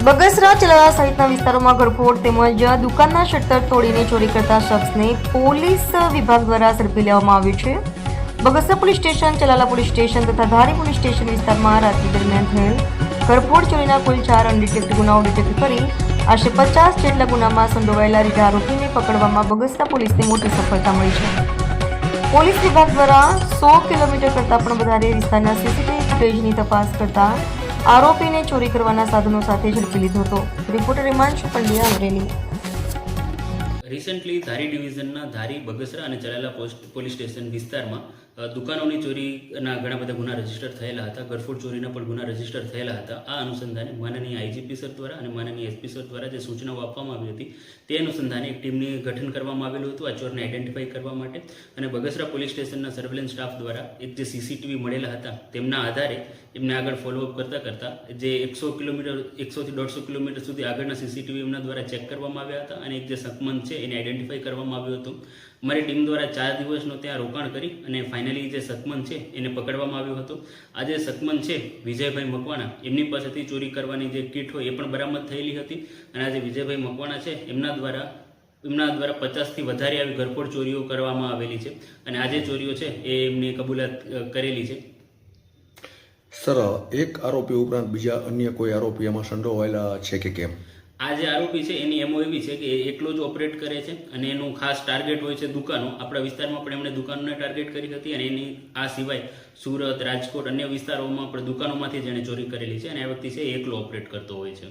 બગસરા ચલાલા સહિતના વિસ્તારોમાં ઘરફોડ તેમજ દુકાનના શટર તોડીને ચોરી કરતા શખ્સને પોલીસ વિભાગ દ્વારા ઝડપી લેવામાં આવ્યું છે. Bagasara police station, Chalala police station તથા ધારી પોલીસ સ્ટેશન વિસ્તારમાં રાત્રિ દરમિયાન થયેલ ઘરફોડ ચોરીના કુલ 4 અનડિટેક્ટ ગુનાઓ ડિટેક્ટ કરી આશરે 50 જેટલા ગુનામાં સંડોવાયેલા રીઢા આરોપીને પકડવામાં બગસરા પોલીસને મોટી સફળતા મળી છે. પોલીસ વિભાગ દ્વારા 100 કિલોમીટર કરતાં પણ વધારે વિસ્તારના સીસીટીવી ફૂટેજની તપાસ કરતા આરોપીને ચોરી કરવાના સાધનો સાથે ઝડપી લીધો હતો. રિપોર્ટર હિમાંશુ પંડ્યા, અમરેલી. રિસન્ટલી ધારી ડિવિઝનના ધારી, બગસરા અને ચલાલા પોલીસ સ્ટેશન વિસ્તારમાં દુકાનોની ચોરીના ઘણા બધા ગુના રજીસ્ટર થયેલા હતા. ઘરફોડ ચોરીના પણ ગુના રજીસ્ટર થયેલા હતા. આ અનુસંધાને માનનીય આઈજીપી સર દ્વારા અને માનનીય એસપી સર દ્વારા જે સૂચનાઓ આપવામાં આવી હતી તે અનુસંધાને એક ટીમની ગઠન કરવામાં આવેલું હતું આ ચોરને આઈડેન્ટિફાઈ કરવા માટે. અને બગસરા પોલીસ સ્ટેશનના સર્વેલન્સ સ્ટાફ દ્વારા એક જે સીસીટીવી મળેલા હતા તેમના આધારે એમને આગળ ફોલોઅપ કરતાં જે 100 થી 150 કિલોમીટર સુધી આગળના સીસીટીવી એમના દ્વારા ચેક કરવામાં આવ્યા હતા અને એક જે સકમંદ છે એને આઈડેન્ટિફાઈ કરવામાં આવ્યું હતું. અમારી ટીમ દ્વારા 4 દિવસનો ત્યાં રોકાણ કરી અને ફાઇનલી જે સકમંદ છે એને પકડવામાં આવ્યો હતો. આ જે સકમંદ છે વિજયભાઈ મકવાણા, એમની પાસેથી ચોરી કરવાની જે કીટ હોય એ પણ બરામદ થયેલી હતી. અને આ જે વિજયભાઈ મકવાણા છે એમના દ્વારા 50થી વધારે આવી ઘરફોડ ચોરીઓ કરવામાં આવેલી છે અને આ જે ચોરીઓ છે એ એમની કબૂલાત કરેલી છે. સર, એક આરોપી ઉપરાંત બીજા અન્ય કોઈ આરોપી એમાં સંડોવાયેલા છે કે કેમ? આ જે આરોપી છે એની એમઓ એવી છે કે એ એકલો જ ઓપરેટ કરે છે અને એનું ખાસ ટાર્ગેટ હોય છે દુકાનો. આપણા વિસ્તારમાં પણ એમણે દુકાનોને ટાર્ગેટ કરી હતી અને એની આ સિવાય સુરત, રાજકોટ, અન્ય વિસ્તારોમાં પણ દુકાનોમાંથી જ એણે ચોરી કરેલી છે અને આ વ્યક્તિ છે એ એકલો ઓપરેટ કરતો હોય છે.